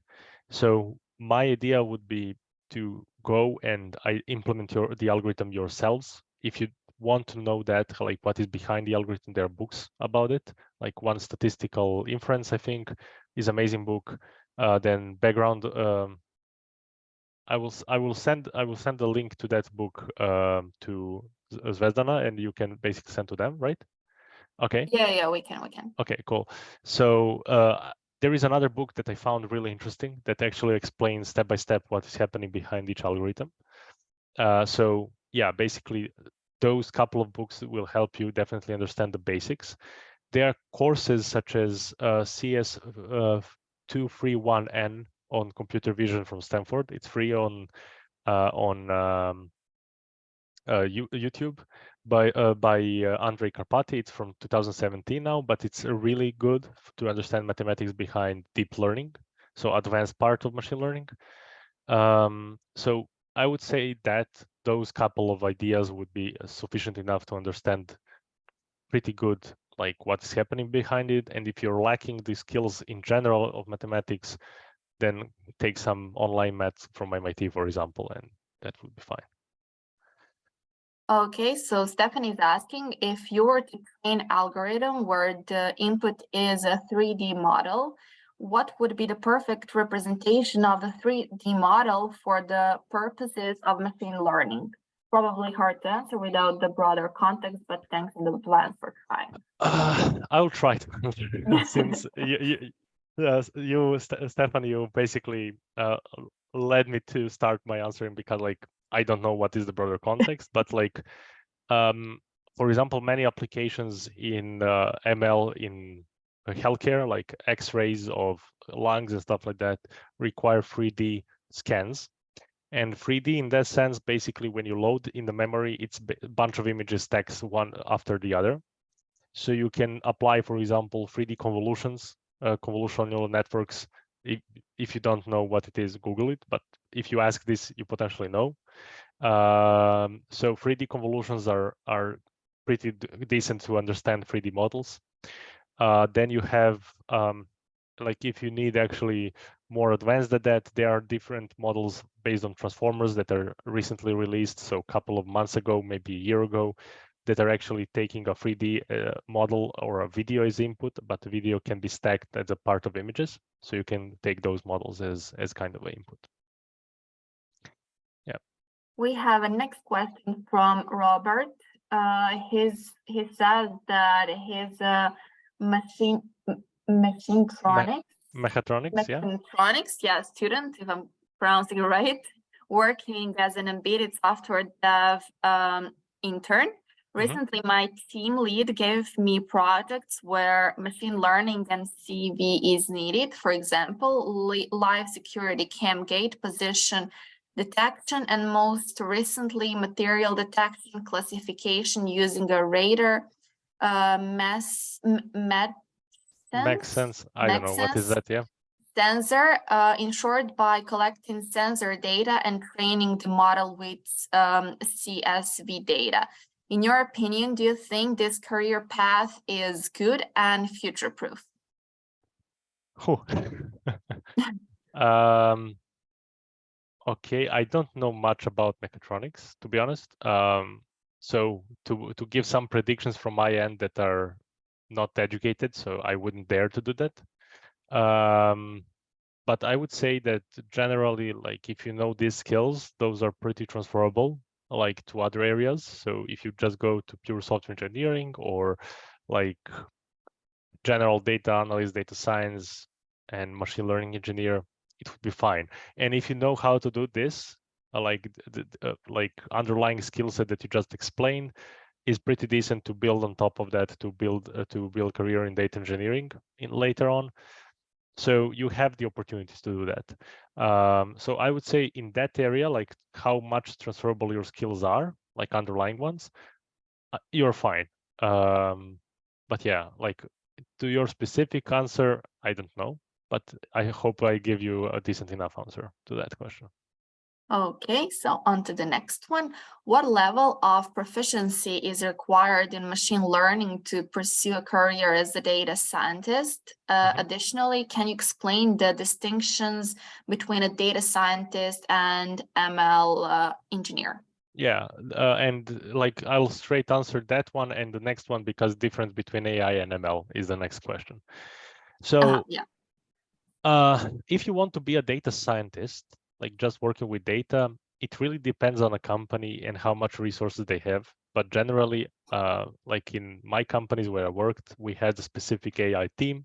So my idea would be to go and implement the algorithm yourselves. If you want to know that, like what is behind the algorithm, there are books about it. Like one, Statistical Inference, I think, is amazing book. Then background. I will send the link to that book to Zvezdana, and you can basically send to them, right? Okay. Yeah, we can. Okay, cool. So there is another book that I found really interesting that actually explains step by step what is happening behind each algorithm. So yeah, basically those couple of books will help you definitely understand the basics. There are courses such as CS 231N on computer vision from Stanford. It's free on YouTube by Andrei Karpathy. It's from 2017 now, but it's really good to understand mathematics behind deep learning, so advanced part of machine learning. So I would say that those couple of ideas would be sufficient enough to understand pretty good like what's happening behind it. And if you're lacking the skills in general of mathematics, then take some online maths from MIT, for example, and that would be fine. Okay, so Stephanie is asking if you were to train algorithm where the input is a 3D model, what would be the perfect representation of the 3D model for the purposes of machine learning? Probably hard to answer without the broader context, but thanks in advance for trying. I'll try to answer since Stephanie, you basically led me to start my answering because like I don't know what is the broader context, but like for example, many applications in ML in healthcare, like X-rays of lungs and stuff like that, require 3D scans. And 3D in that sense, basically, when you load in the memory, it's a bunch of images stacked one after the other. So you can apply, for example, 3D convolutions, convolutional neural networks. If you don't know what it is, Google it. But if you ask this, you potentially know. So 3D convolutions are pretty decent to understand 3D models. Then you have, like if you need actually more advanced than that, there are different models based on transformers that are recently released. So a couple of months ago, maybe a year ago, that are actually taking a 3D model or a video as input, but the video can be stacked as a part of images. So you can take those models as kind of an input. Yeah. We have a next question from Robert. He says that his mechatronics, yeah, student, if I'm pronouncing it right, working as an embedded software dev intern. Recently, my team lead gave me projects where machine learning and CV is needed. For example, live security cam gate position detection, and most recently, material detection classification using a radar Makes sense. I don't know what is that. Yeah. Sensor, in short, by collecting sensor data and training the model with CSV data. In your opinion, do you think this career path is good and future-proof? Okay, I don't know much about mechatronics, to be honest. So to give some predictions from my end that are not educated, so I wouldn't dare to do that. But I would say that generally, like if you know these skills, those are pretty transferable, like to other areas. So if you just go to pure software engineering or like general data analyst, data science, and machine learning engineer, it would be fine. And if you know how to do this, like underlying skill set that you just explained, is pretty decent to build on top of that to build career in data engineering in later on. So you have the opportunities to do that. So I would say in that area, like how much transferable your skills are, like underlying ones, you're fine. But yeah, like to your specific answer, I don't know, but I hope I give you a decent enough answer to that question. Okay, so on to the next one. What level of proficiency is required in machine learning to pursue a career as a data scientist? Additionally, can you explain the distinctions between a data scientist and ML engineer? Yeah, and like I'll straight answer that one and the next one because difference between AI and ML is the next question. So if you want to be a data scientist, like just working with data, it really depends on a company and how much resources they have. but generally, like in my companies where I worked, we had a specific AI team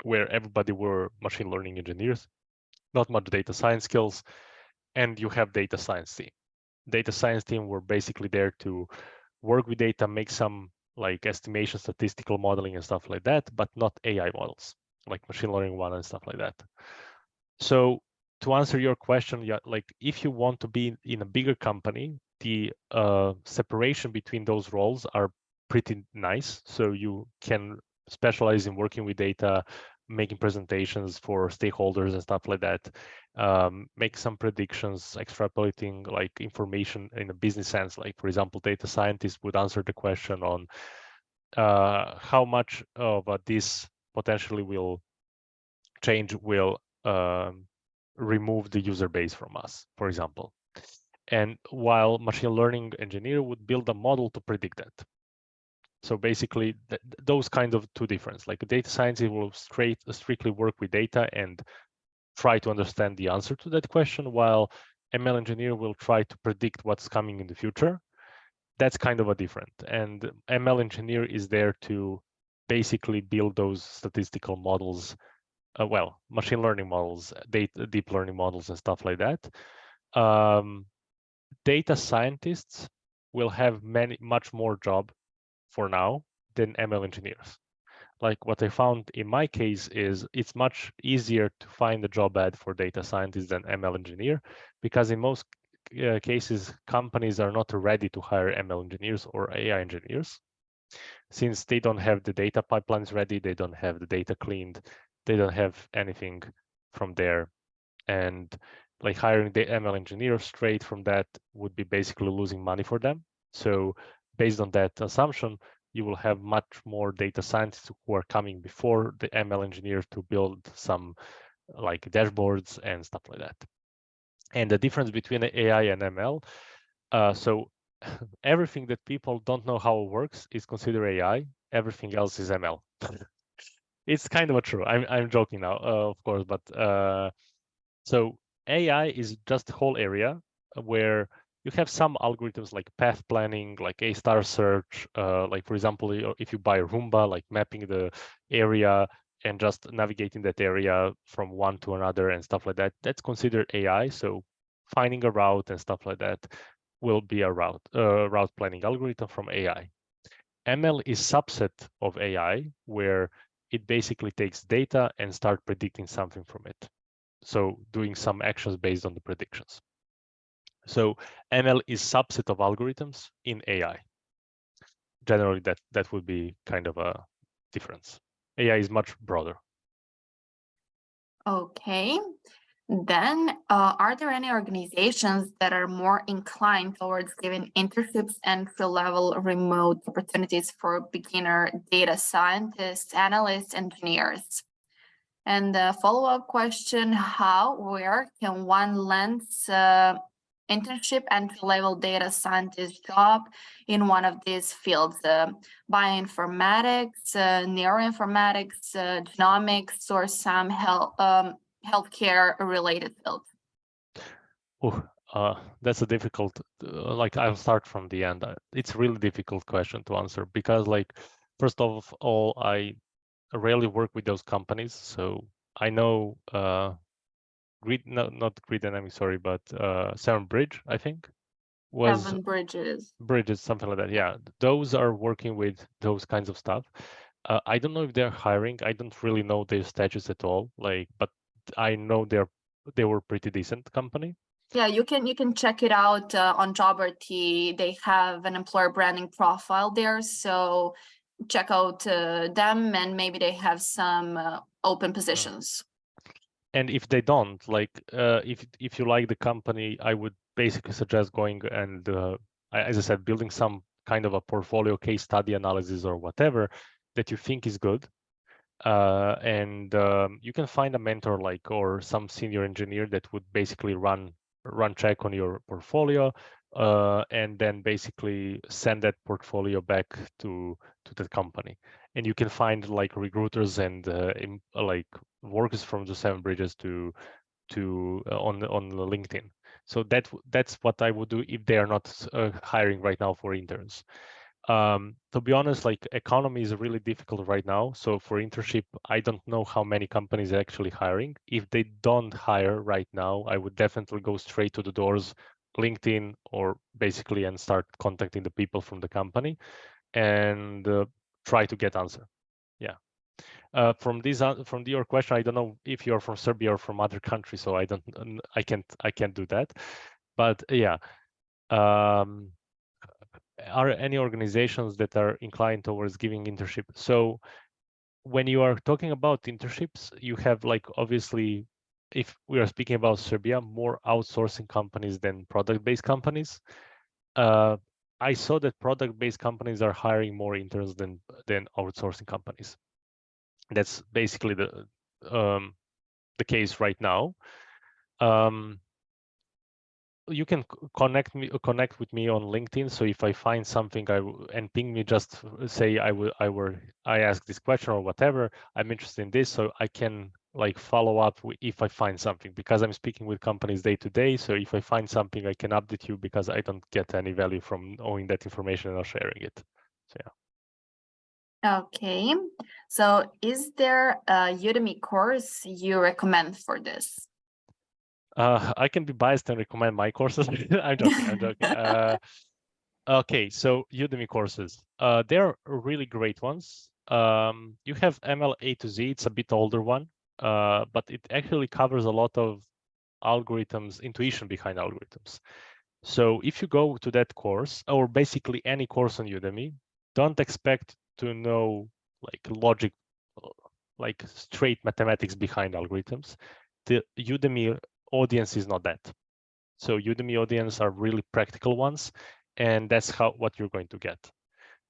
where everybody were machine learning engineers, not much data science skills, and you have data science team. Data science team were basically there to work with data, make some like estimation, statistical modeling and stuff like that, but not AI models, like machine learning one and stuff like that. So to answer your question, yeah, like if you want to be in a bigger company, the separation between those roles are pretty nice. So you can specialize in working with data, making presentations for stakeholders and stuff like that, make some predictions, extrapolating like information in a business sense. Like for example, data scientists would answer the question on how much of this potentially will change will remove the user base from us, for example. And while machine learning engineer would build a model to predict that. So basically, those kind of two difference. Like a data scientist will strictly work with data and try to understand the answer to that question, while ML engineer will try to predict what's coming in the future. That's kind of a different. And ML engineer is there to basically build those statistical models, well, machine learning models, deep learning models and stuff like that. Data scientists will have much more job for now than ML engineers. Like what I found in my case is it's much easier to find a job ad for data scientist than ML engineer, because in most cases, companies are not ready to hire ML engineers or AI engineers, since they don't have the data pipelines ready, they don't have the data cleaned, they don't have anything from there. And like hiring the ML engineer straight from that would be basically losing money for them. So based on that assumption, you will have much more data scientists who are coming before the ML engineer to build some like dashboards and stuff like that. And the difference between AI and ML, so everything that people don't know how it works is considered AI. Everything else is ML. It's kind of a true. I'm joking now, of course, but so AI is just a whole area where you have some algorithms like path planning, like A-star search, like for example, if you buy Roomba, like mapping the area and just navigating that area from one to another and stuff like that. That's considered AI. So finding a route and stuff like that will be a route planning algorithm from AI. ML is subset of AI where it basically takes data and start predicting something from it. So doing some actions based on the predictions. So ML is subset of algorithms in AI. Generally, that would be kind of a difference. AI is much broader. Okay. Then, are there any organizations that are more inclined towards giving internships and entry-level remote opportunities for beginner data scientists, analysts, engineers? And the follow-up question, where can one land internship entry-level data scientist job in one of these fields, bioinformatics, neuroinformatics, genomics, or some healthcare related field? That's a difficult, like I'll start from the end. It's a really difficult question to answer because like, first of all, I rarely work with those companies. So I know not Grid Dynamics, sorry, but Seven Bridge, I think, was Seven Bridges. Bridges, something like that. Yeah, those are working with those kinds of stuff. I don't know if they're hiring. I don't really know their status at all. Like, but I know they were pretty decent company. Yeah, you can check it out on Joberty. They have an employer branding profile there, so check out them, and maybe they have some open positions. And if they don't, like, if you like the company, I would basically suggest going and, as I said, building some kind of a portfolio case study analysis or whatever that you think is good. And you can find a mentor like or some senior engineer that would basically run check on your portfolio, and then basically send that portfolio back to the company. And you can find like recruiters and like workers from the Seven Bridges to to on the LinkedIn. So that's what I would do if they are not hiring right now for interns. To be honest, like economy is really difficult right now. So for internship, I don't know how many companies are actually hiring. If they don't hire right now, I would definitely go straight to the doors, LinkedIn, or basically and start contacting the people from the company and try to get answer. Yeah. From your question, I don't know if you're from Serbia or from other countries, so I can't do that. But yeah. Are any organizations that are inclined towards giving internship? So when you are talking about internships, you have like obviously, if we are speaking about Serbia, more outsourcing companies than product-based companies. I saw that product-based companies are hiring more interns than outsourcing companies. That's basically the case right now. You can connect with me on LinkedIn. So if I find something, and ping me, just say I ask this question or whatever. I'm interested in this, so I can like follow up if I find something, because I'm speaking with companies day to day. So if I find something, I can update you, because I don't get any value from knowing that information and not sharing it. So yeah. Okay, so is there a Udemy course you recommend for this? I can be biased and recommend my courses. I'm joking. Okay, so Udemy courses. They're really great ones. You have ML A to Z. It's a bit older one, but it actually covers a lot of algorithms, intuition behind algorithms. So if you go to that course, or basically any course on Udemy, don't expect to know like logic, like straight mathematics behind algorithms. The Udemy audience is not that. So Udemy audience are really practical ones, and that's what you're going to get.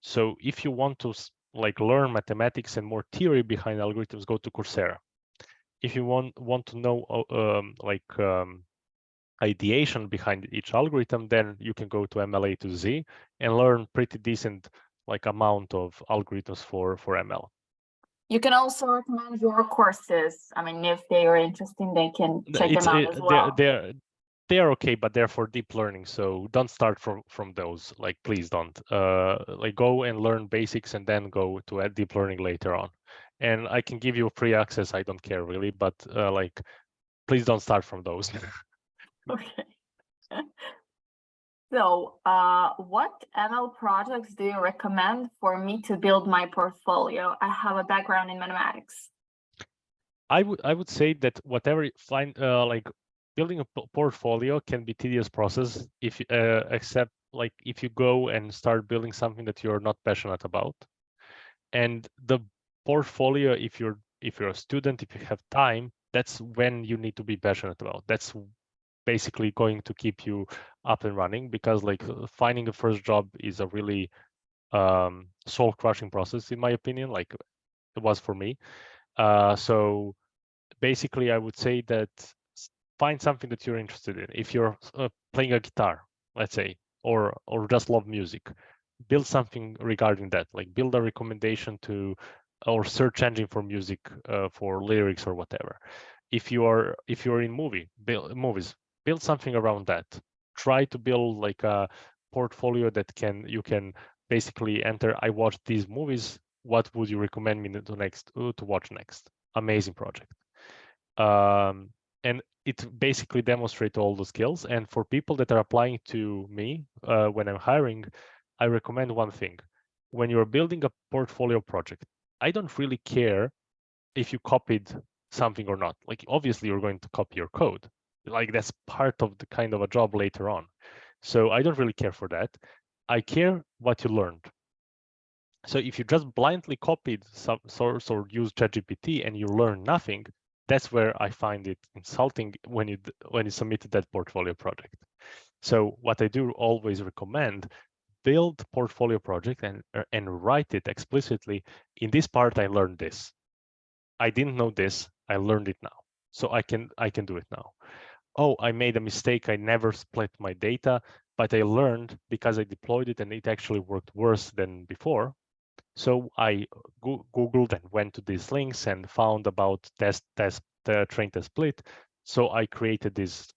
So if you want to like learn mathematics and more theory behind algorithms, go to Coursera. If you want to know ideation behind each algorithm, then you can go to MLA to Z and learn pretty decent like amount of algorithms for ML. You can also recommend your courses. I mean, if they are interested, they can check them out as well. They're okay, but they're for deep learning. So don't start from those. Like, please don't. Like, go and learn basics and then go to deep learning later on. And I can give you free access. I don't care really, but like, please don't start from those. Okay. So, what ML projects do you recommend for me to build my portfolio? I have a background in mathematics. I would say that whatever you find, like building a portfolio can be tedious process if except like if you go and start building something that you're not passionate about. And the portfolio, if you're a student, if you have time, that's when you need to be passionate about. That's basically going to keep you up and running, because like finding a first job is a really soul crushing process, in my opinion, like it was for me. So basically I would say that find something that you're interested in. If you're playing a guitar, let's say, or just love music, build something regarding that, like build a recommendation to or search engine for music, for lyrics or whatever. If you're in movies, build something around that. Try to build like a portfolio that you can basically enter, I watched these movies, what would you recommend me to watch next? Amazing project. And it basically demonstrates all the skills. And for people that are applying to me when I'm hiring, I recommend one thing. When you're building a portfolio project, I don't really care if you copied something or not. Like, obviously you're going to copy your code. Like, that's part of the kind of a job later on. So I don't really care for that. I care what you learned. So if you just blindly copied some source or used ChatGPT and you learn nothing, that's where I find it insulting when you submitted that portfolio project. So what I do always recommend, build portfolio project and write it explicitly. In this part, I learned this. I didn't know this. I learned it now. So I can do it now. Oh, I made a mistake. I never split my data, but I learned because I deployed it and it actually worked worse than before. So I Googled and went to these links and found about train test split. So I created this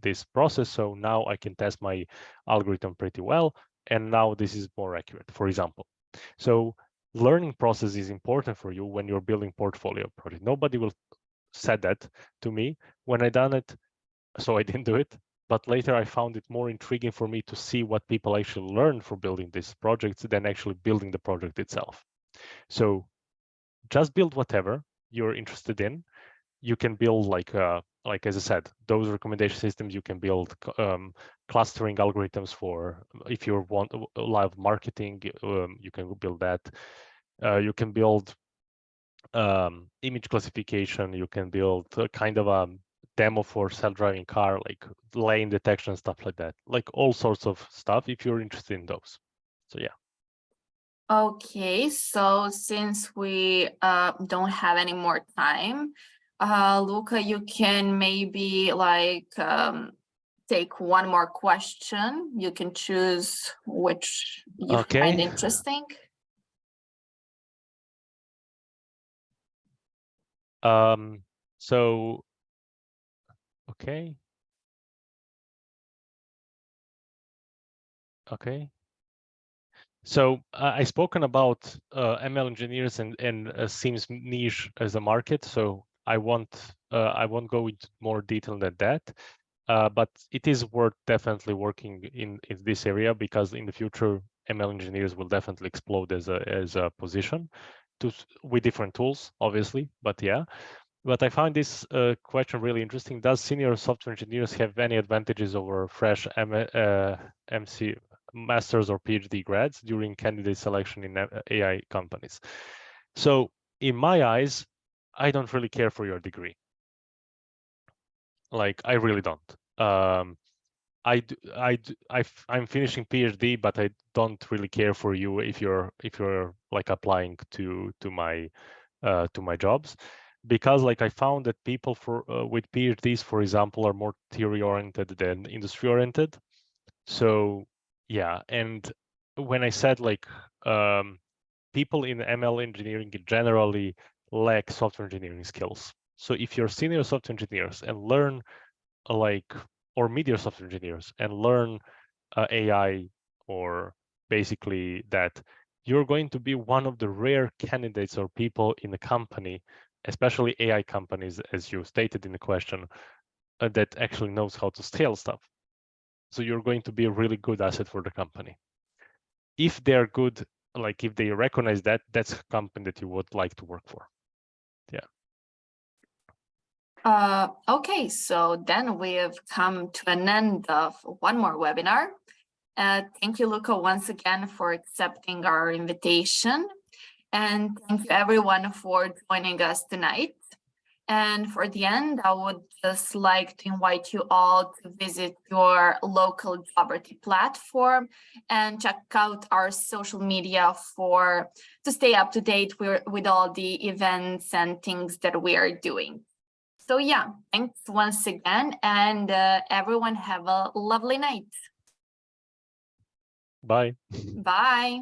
this process, so now I can test my algorithm pretty well, and now this is more accurate, for example. So learning process is important for you when you're building portfolio project. Nobody will said that to me when I done it, so I didn't do it. But later I found it more intriguing for me to see what people actually learn for building these projects than actually building the project itself. So just build whatever you're interested in. You can build like as I said, those recommendation systems. You can build clustering algorithms for if you want live marketing. You can build that. You can build image classification. You can build a kind of a demo for self-driving car, like lane detection, stuff like that, like all sorts of stuff if you're interested in those. So yeah. Okay, so since we don't have any more time, Luca, you can maybe like take one more question. You can choose which you find interesting. So, okay. Okay. So I spoken about ML engineers and seems niche as a market. So I won't go into more detail than that. But it is worth definitely working in this area, because in the future ML engineers will definitely explode as a position with different tools, obviously. But yeah. But I find this question really interesting. Does senior software engineers have any advantages over fresh MC masters or PhD grads during candidate selection in AI companies? So in my eyes, I don't really care for your degree. Like, I really don't. I'm finishing PhD, but I don't really care for you if you're like applying to my jobs, because like I found that people with PhDs, for example, are more theory oriented than industry oriented. So yeah, and when I said like people in ML engineering generally lack software engineering skills. So if you're senior software engineers and learn or media software engineers and learn AI, or basically that, you're going to be one of the rare candidates or people in the company, especially AI companies, as you stated in the question, that actually knows how to scale stuff. So you're going to be a really good asset for the company. If they're good, like if they recognize that, that's a company that you would like to work for. Yeah. Okay, so then we have come to an end of one more webinar. Thank you, Luca, once again for accepting our invitation. And thank you everyone for joining us tonight. And for the end, I would just like to invite you all to visit your local Joberty platform and check out our social media to stay up to date with all the events and things that we are doing. So yeah, thanks once again, and everyone have a lovely night. Bye. Bye.